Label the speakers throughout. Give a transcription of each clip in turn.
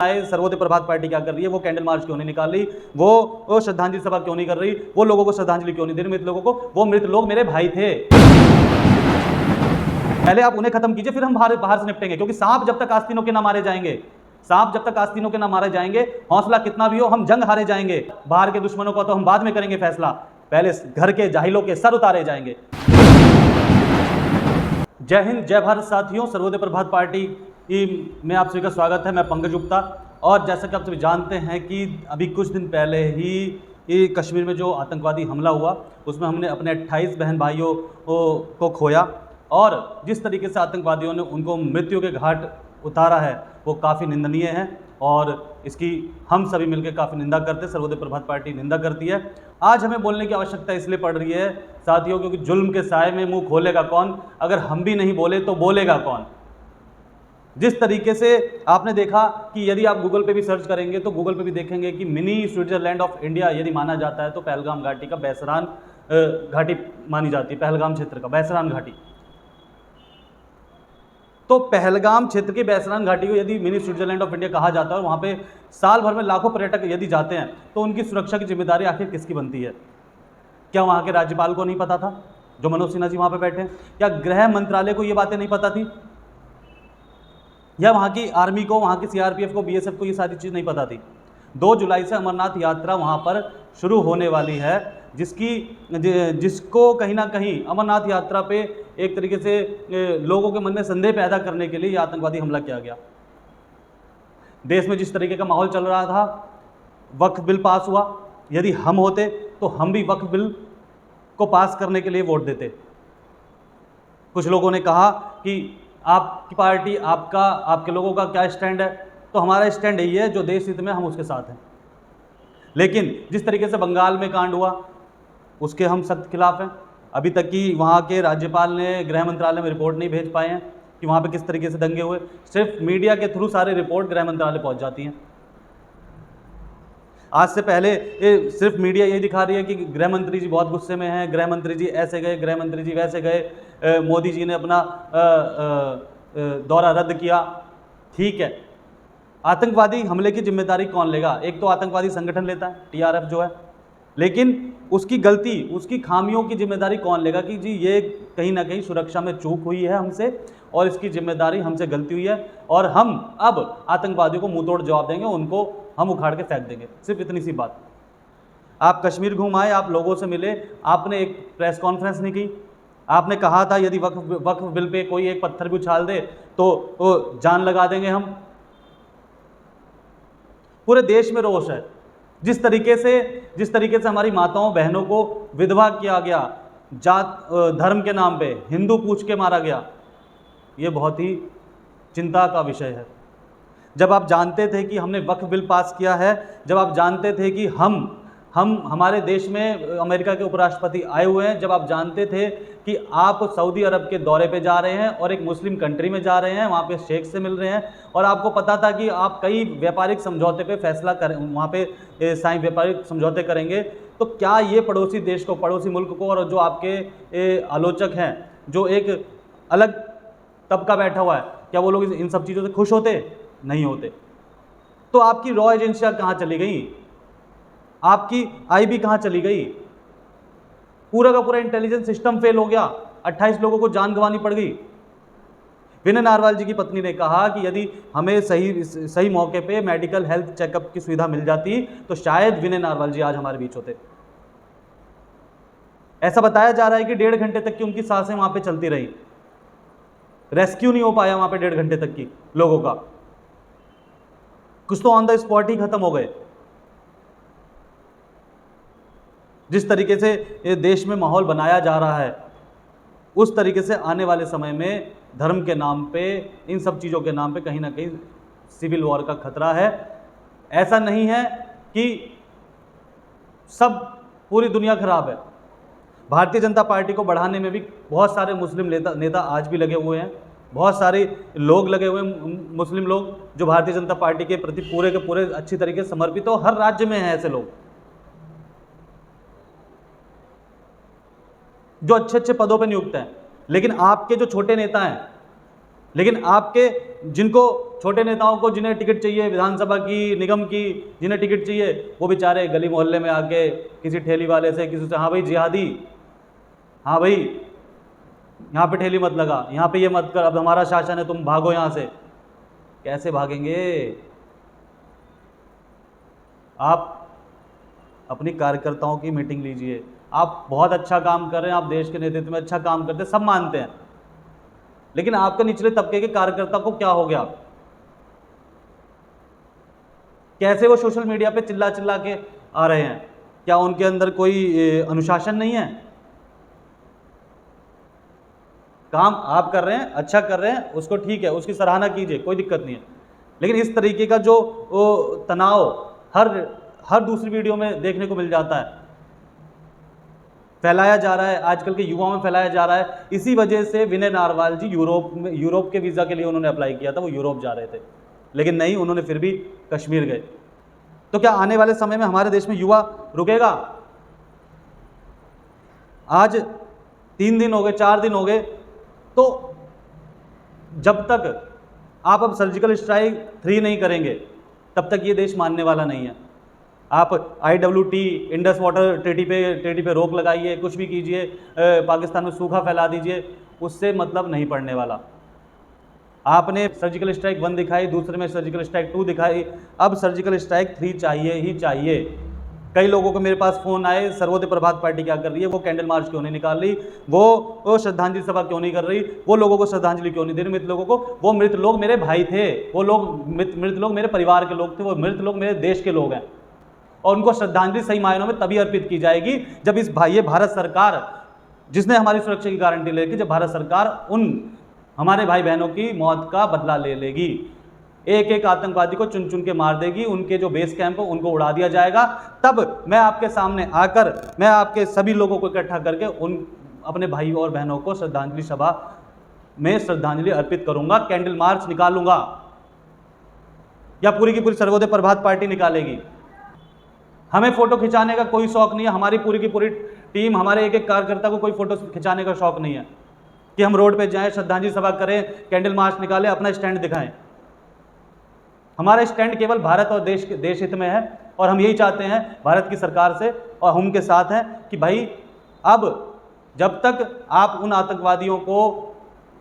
Speaker 1: सर्वोदय प्रभात party क्या कर रही है, वो कैंडल मार्च क्यों नहीं निकाल रही, वो श्रद्धांजलि सभा क्यों नहीं कर रही, वो लोगों को श्रद्धांजलि क्यों नहीं दे रही मृत लोगों को। वो मृत लोग मेरे भाई थे, पहले आप उन्हें खत्म कीजिए, फिर हम बाहर से निपटेंगे। क्योंकि सांप जब तक आस्तीनों के ना मारे जाएंगे, सांप जब तक आस्तीनों के ना मारे जाएंगे, हौसला कितना भी हो, हम जंग हारे जाएंगे। बाहर के दुश्मनों का तो हम बाद में करेंगे फैसला, पहले घर के जाहिलों के सर उतारे जाएंगे। जय हिंद, जय भारत साथियों। सर्वोदय प्रभात पार्टी में आप सभी का स्वागत है। मैं पंकज गुप्ता। और जैसा कि आप सभी जानते हैं कि अभी कुछ दिन पहले ही कश्मीर में जो आतंकवादी हमला हुआ, उसमें हमने अपने 28 बहन भाइयों को खोया। और जिस तरीके से आतंकवादियों ने उनको मृत्यु के घाट उतारा है, वो काफ़ी निंदनीय है। और इसकी हम सभी मिलकर काफ़ी निंदा करते हैं, सर्वोदय प्रभात पार्टी निंदा करती है। आज हमें बोलने की आवश्यकता इसलिए पड़ रही है साथियों, क्योंकि जुल्म के साए में मुंह खोलेगा कौन, अगर हम भी नहीं बोले तो बोलेगा कौन। जिस तरीके से आपने देखा कि यदि आप गूगल पे भी सर्च करेंगे तो गूगल पे भी देखेंगे कि मिनी स्विट्जरलैंड ऑफ इंडिया यदि माना जाता है तो पहलगाम घाटी का बैसरान घाटी मानी जाती है। पहलगाम क्षेत्र का बैसरान घाटी, तो पहलगाम क्षेत्र की बैसरान घाटी को यदि मिनी स्विट्जरलैंड ऑफ इंडिया कहा जाता है और वहाँ पे साल भर में लाखों पर्यटक यदि जाते हैं, तो उनकी सुरक्षा की जिम्मेदारी आखिर किसकी बनती है? क्या वहाँ के राज्यपाल को नहीं पता था जो मनोज सिन्हा जी वहाँ पे बैठे हैं? क्या गृह मंत्रालय को ये बातें नहीं पता थी? या वहाँ की आर्मी को, वहाँ की सीआरपीएफ को, बीएसएफ को ये सारी चीज़ नहीं पता थी? 2 जुलाई से अमरनाथ यात्रा वहाँ पर शुरू होने वाली है, जिसको कहीं ना कहीं अमरनाथ यात्रा पे एक तरीके से लोगों के मन में संदेह पैदा करने के लिए ये आतंकवादी हमला किया गया। देश में जिस तरीके का माहौल चल रहा था, वक्फ बिल पास हुआ, यदि हम होते तो हम भी वक्फ बिल को पास करने के लिए वोट देते। कुछ लोगों ने कहा कि आपकी पार्टी, आपके लोगों का क्या स्टैंड है? तो हमारा स्टैंड यही है, जो देश हित में हम उसके साथ हैं। लेकिन जिस तरीके से बंगाल में कांड हुआ, उसके हम सख्त खिलाफ हैं। अभी तक कि वहाँ के राज्यपाल ने गृह मंत्रालय में रिपोर्ट नहीं भेज पाए हैं कि वहाँ पे किस तरीके से दंगे हुए। सिर्फ मीडिया के थ्रू सारे रिपोर्ट गृह मंत्रालय पहुँच जाती हैं। आज से पहले सिर्फ मीडिया यही दिखा रही है कि गृह मंत्री जी बहुत गुस्से में हैं, गृह मंत्री जी ऐसे गए, गृह मंत्री जी वैसे गए, मोदी जी ने अपना दौरा रद्द किया। ठीक है, आतंकवादी हमले की जिम्मेदारी कौन लेगा? एक तो आतंकवादी संगठन लेता है, टीआरएफ जो है, लेकिन उसकी गलती, उसकी खामियों की जिम्मेदारी कौन लेगा कि जी ये कहीं ना कहीं सुरक्षा में चूक हुई है हमसे और इसकी जिम्मेदारी हमसे गलती हुई है और हम अब आतंकवादियों को मुंह तोड़ जवाब देंगे, उनको हम उखाड़ के फेंक देंगे। सिर्फ इतनी सी बात। आप कश्मीर घूम आए, आप लोगों से मिले, आपने एक प्रेस कॉन्फ्रेंस नहीं की। आपने कहा था यदि वक्फ बिल पे कोई एक पत्थर भी उछाल दे तो जान लगा देंगे हम। पूरे देश में रोष है। जिस तरीके से हमारी माताओं बहनों को विधवा किया गया, जात धर्म के नाम पे हिंदू पूछ के मारा गया, ये बहुत ही चिंता का विषय है। जब आप जानते थे कि हमने वक्फ बिल पास किया है, जब आप जानते थे कि हमारे देश में अमेरिका के उपराष्ट्रपति आए हुए हैं, जब आप जानते थे कि आप सऊदी अरब के दौरे पे जा रहे हैं और एक मुस्लिम कंट्री में जा रहे हैं, वहाँ पे शेख से मिल रहे हैं, और आपको पता था कि आप कई व्यापारिक समझौते पे फैसला करें, वहाँ पे व्यापारिक समझौते करेंगे, तो क्या ये पड़ोसी देश को, पड़ोसी मुल्क को, और जो आपके आलोचक हैं, जो एक अलग तबका बैठा हुआ है, क्या वो लोग इन सब चीज़ों से खुश होते? नहीं होते। तो आपकी रॉ एजेंसियाँ कहाँ चली गई? आपकी आईबी कहाँ चली गई? पूरा का पूरा इंटेलिजेंस सिस्टम फेल हो गया। 28 लोगों को जान गंवानी पड़ गई। विनय नारवाल जी की पत्नी ने कहा कि यदि हमें सही मौके पे मेडिकल हेल्थ चेकअप की सुविधा मिल जाती तो शायद विनय नारवाल जी आज हमारे बीच होते। ऐसा बताया जा रहा है कि 1.5 घंटे तक की उनकी सांसें वहां पे चलती रही, रेस्क्यू नहीं हो पाया वहां पे 1.5 घंटे तक की लोगों का। कुछ तो ऑन द स्पॉट ही खत्म हो गए। जिस तरीके से ये देश में माहौल बनाया जा रहा है, उस तरीके से आने वाले समय में धर्म के नाम पे, इन सब चीज़ों के नाम पे कहीं ना कहीं सिविल वॉर का खतरा है। ऐसा नहीं है कि सब पूरी दुनिया खराब है। भारतीय जनता पार्टी को बढ़ाने में भी बहुत सारे मुस्लिम नेता आज भी लगे हुए हैं। बहुत सारे लोग लगे हुए हैं, मुस्लिम लोग, जो भारतीय जनता पार्टी के प्रति पूरे के पूरे अच्छी तरीके से समर्पित हो। हर राज्य में हैं ऐसे लोग जो अच्छे अच्छे पदों पर नियुक्त हैं। लेकिन आपके जो छोटे नेता हैं, लेकिन आपके जिनको छोटे नेताओं को जिन्हें टिकट चाहिए विधानसभा की, निगम की, जिन्हें टिकट चाहिए, वो बेचारे गली मोहल्ले में आके किसी ठेली वाले से, किसी से, हाँ भाई जिहादी, हाँ भाई यहाँ पे ठेली मत लगा, यहाँ पे ये मत कर, अब हमारा शासन है, तुम भागो यहाँ से। कैसे भागेंगे? आप अपनी कार्यकर्ताओं की मीटिंग लीजिए। आप बहुत अच्छा काम कर रहे हैं, आप देश के नेतृत्व में अच्छा काम करते हैं, सब मानते हैं, लेकिन आपके निचले तबके के कार्यकर्ता को क्या हो गया? कैसे वो सोशल मीडिया पे चिल्ला चिल्ला के आ रहे हैं? क्या उनके अंदर कोई अनुशासन नहीं है? काम आप कर रहे हैं, अच्छा कर रहे हैं, उसको ठीक है, उसकी सराहना कीजिए, कोई दिक्कत नहीं है, लेकिन इस तरीके का जो तनाव हर दूसरी वीडियो में देखने को मिल जाता है, फैलाया जा रहा है, आजकल के युवाओं में फैलाया जा रहा है। इसी वजह से विनय नारवाल जी यूरोप के वीज़ा के लिए उन्होंने अप्लाई किया था, वो यूरोप जा रहे थे, लेकिन नहीं, उन्होंने फिर भी कश्मीर गए। तो क्या आने वाले समय में हमारे देश में युवा रुकेगा? आज 3 दिन हो गए, 4 दिन हो गए, तो जब तक आप अब सर्जिकल स्ट्राइक 3 नहीं करेंगे तब तक ये देश मानने वाला नहीं है। आप IWT, इंडस वाटर ट्रीटी पे रोक लगाइए, कुछ भी कीजिए, पाकिस्तान में सूखा फैला दीजिए, उससे मतलब नहीं पड़ने वाला। आपने सर्जिकल स्ट्राइक 1 दिखाई, दूसरे में सर्जिकल स्ट्राइक 2 दिखाई, अब सर्जिकल स्ट्राइक 3 चाहिए ही चाहिए। कई लोगों को मेरे पास फ़ोन आए, सर्वोदय प्रभात पार्टी क्या कर रही है, वो कैंडल मार्च क्यों नहीं निकाल रही, वो श्रद्धांजलि सभा क्यों नहीं कर रही, वो लोगों को श्रद्धांजलि क्यों नहीं दे रही मृत लोगों को? वो मृत लोग मेरे भाई थे, वो लोग मृत लोग मेरे परिवार के लोग थे, वो मृत लोग मेरे देश के लोग हैं, और उनको श्रद्धांजलि सही मायनों में तभी अर्पित की जाएगी जब ये भारत सरकार, जिसने हमारी सुरक्षा की गारंटी लेगी, जब भारत सरकार उन हमारे भाई बहनों की मौत का बदला ले लेगी, एक एक आतंकवादी को चुन चुन के मार देगी, उनके जो बेस कैंप हो उनको उड़ा दिया जाएगा। तब मैं आपके सामने आकर, मैं आपके सभी लोगों को इकट्ठा करके उन अपने भाई और बहनों को श्रद्धांजलि सभा में श्रद्धांजलि अर्पित करूंगा, कैंडल मार्च निकालूंगा, या पूरी की पूरी सर्वोदय प्रभात पार्टी निकालेगी। हमें फोटो खिंचाने का कोई शौक नहीं है, हमारी पूरी की पूरी टीम, हमारे एक एक कार्यकर्ता को कोई फोटो खिंचाने का शौक नहीं है कि हम रोड पे जाएं, श्रद्धांजलि सभा करें, कैंडल मार्च निकालें, अपना स्टैंड दिखाएं। हमारा स्टैंड केवल भारत और देश हित में है, और हम यही चाहते हैं भारत की सरकार से, और हम उनके साथ हैं कि भाई अब जब तक आप उन आतंकवादियों को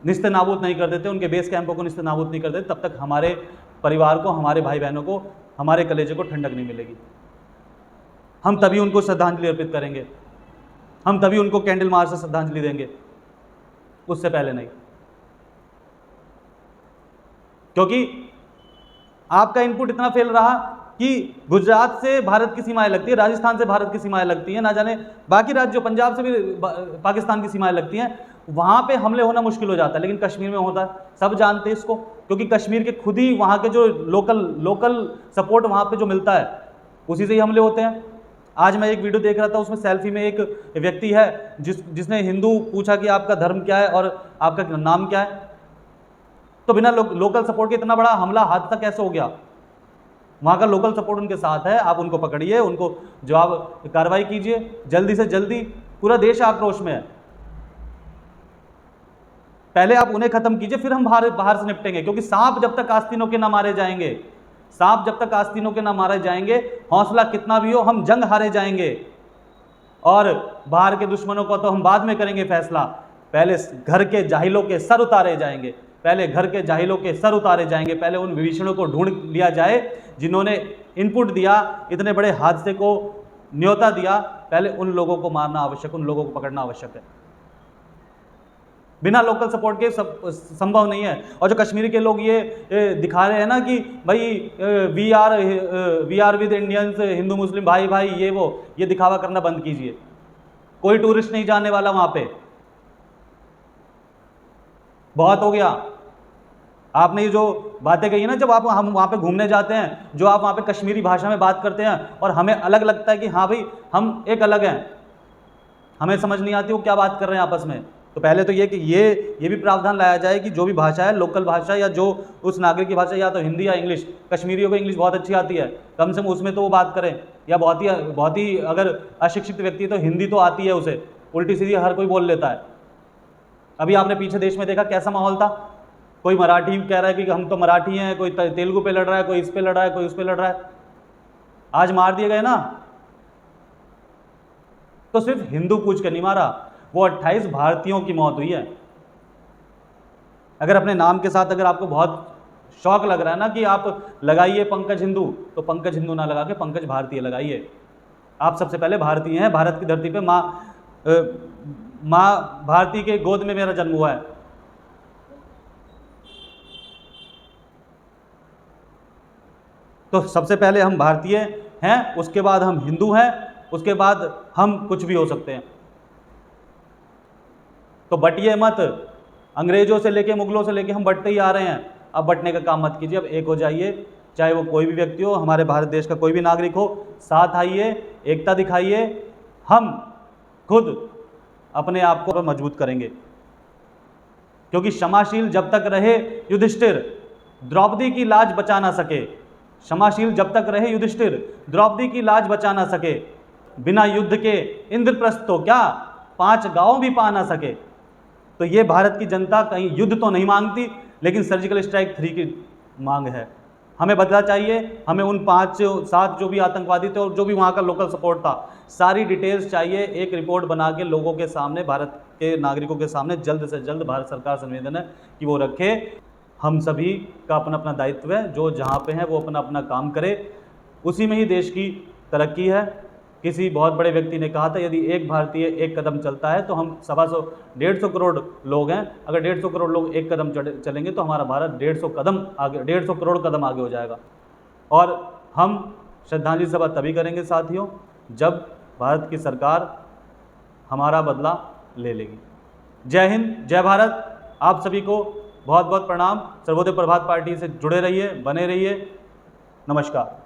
Speaker 1: निस्तेनाबूद नहीं कर देते, उनके बेस कैंपों को निस्तेनाबूद नहीं कर देते, तब तक हमारे परिवार को, हमारे भाई बहनों को, हमारे कलेजे को ठंडक नहीं मिलेगी। हम तभी उनको श्रद्धांजलि अर्पित करेंगे, हम तभी उनको कैंडल मार्च से श्रद्धांजलि देंगे, उससे पहले नहीं। क्योंकि आपका इनपुट इतना फेल रहा कि गुजरात से भारत की सीमाएं लगती है, राजस्थान से भारत की सीमाएं लगती हैं, ना जाने बाकी राज्यों, पंजाब से भी पाकिस्तान की सीमाएं लगती हैं, वहाँ पे हमले होना मुश्किल हो जाता है, लेकिन कश्मीर में होता है। सब जानते हैं इसको, क्योंकि कश्मीर के खुद ही वहाँ के जो लोकल सपोर्ट वहाँ पे जो मिलता है, उसी से ही हमले होते हैं। आज मैं एक वीडियो देख रहा था, उसमें सेल्फी में एक व्यक्ति है जिसने हिंदू पूछा कि आपका धर्म क्या है और आपका नाम क्या है, तो बिना लोकल सपोर्ट के इतना बड़ा हमला, हादसा कैसे हो गया? वहाँ का लोकल सपोर्ट उनके साथ है, आप उनको पकड़िए, उनको जवाब कार्रवाई कीजिए जल्दी से जल्दी। पूरा देश आक्रोश में है, पहले आप उन्हें खत्म कीजिए, फिर हम बाहर से निपटेंगे। क्योंकि सांप जब तक आस्तीनों के ना मारे जाएंगे, सांप जब तक आस्तीनों के ना मारे जाएंगे, हौसला कितना भी हो, हम जंग हारे जाएंगे। और बाहर के दुश्मनों को तो हम बाद में करेंगे फैसला, पहले घर के जाहिलों के सर उतारे जाएंगे, पहले घर के जाहिलों के सर उतारे जाएंगे, पहले उन विभीषणों को ढूंढ लिया जाए जिन्होंने इनपुट दिया, इतने बड़े हादसे को न्योता दिया, पहले उन लोगों को मारना आवश्यक, उन लोगों को पकड़ना आवश्यक है। बिना लोकल सपोर्ट के संभव नहीं है। और जो कश्मीर के लोग ये दिखा रहे हैं ना कि भाई we are with Indians, Hindu Muslim भाई भाई, ये दिखावा करना बंद कीजिए। कोई टूरिस्ट नहीं जाने वाला वहाँ पे, बहुत हो गया। आपने ये जो बातें कही ना, जब हम वहाँ पे घूमने जाते हैं, जो आप वहाँ पे कश्मीरी भाषा में बात करते हैं और हमें अलग लगता है कि हाँ भाई हम एक अलग हैं, हमें समझ नहीं आती वो क्या बात कर रहे हैं आपस में। तो पहले तो ये कि ये भी प्रावधान लाया जाए कि जो भी भाषा है, लोकल भाषा या जो उस नागरिक की भाषा, या तो हिंदी या इंग्लिश, कश्मीरियों को इंग्लिश बहुत अच्छी आती है, कम से कम उसमें तो वो बात करें, या बहुत ही अगर अशिक्षित व्यक्ति है तो हिंदी तो आती है उसे, उल्टी सीधी हर कोई बोल लेता है। अभी आपने पीछे देश में देखा कैसा माहौल था, कोई मराठी कह रहा है कि हम तो मराठी हैं, कोई तेलुगु पे लड़ रहा है, कोई इस पे लड़ रहा है, कोई उस पे लड़ रहा है, आज मार दिए गए ना। तो सिर्फ हिंदू पूछ के नहीं मारा, वो 28 भारतीयों की मौत हुई है। अगर अपने नाम के साथ अगर आपको बहुत शौक लग रहा है ना कि आप लगाइए पंकज हिंदू, तो पंकज हिंदू ना लगा के पंकज भारतीय लगाइए। आप सबसे पहले भारतीय हैं, भारत की धरती पे माँ भारती के गोद में मेरा जन्म हुआ है। तो सबसे पहले हम भारतीय हैं, उसके बाद हम हिंदू हैं, उसके बाद हम कुछ भी हो सकते हैं। तो बटिए मत, अंग्रेजों से लेके मुगलों से लेके हम बटते ही आ रहे हैं, अब बटने का काम मत कीजिए, अब एक हो जाइए। चाहे वो कोई भी व्यक्ति हो, हमारे भारत देश का कोई भी नागरिक हो, साथ आइए, एकता दिखाइए, हम खुद अपने आप को मजबूत करेंगे। क्योंकि क्षमाशील जब तक रहे युधिष्ठिर, द्रौपदी की लाज बचा ना सके। क्षमाशील जब तक रहे युधिष्ठिर, द्रौपदी की लाज बचा ना सके। बिना युद्ध के इंद्रप्रस्थ तो क्या 5 गांव भी पा ना सके। तो ये भारत की जनता कहीं युद्ध तो नहीं मांगती, लेकिन सर्जिकल स्ट्राइक 3 की मांग है। हमें बदला चाहिए, हमें उन 5-7 जो भी आतंकवादी थे और जो भी वहाँ का लोकल सपोर्ट था, सारी डिटेल्स चाहिए। एक रिपोर्ट बना के लोगों के सामने, भारत के नागरिकों के सामने जल्द से जल्द भारत सरकार से निवेदन है कि वो रखे। हम सभी का अपना अपना दायित्व है, जो जहाँ पे है वो अपना अपना काम करे, उसी में ही देश की तरक्की है। किसी बहुत बड़े व्यक्ति ने कहा था, यदि एक भारतीय एक कदम चलता है तो हम 125 करोड़ लोग हैं, अगर 150 करोड़ लोग एक कदम चलेंगे तो हमारा भारत 150 करोड़ कदम आगे हो जाएगा। और हम श्रद्धांजलि सभा तभी करेंगे साथियों, जब भारत की सरकार हमारा बदला ले लेगी। जय हिंद, जय भारत। आप सभी को बहुत बहुत प्रणाम। सर्वोदय प्रभात पार्टी से जुड़े रहिए, बने रहिए। नमस्कार।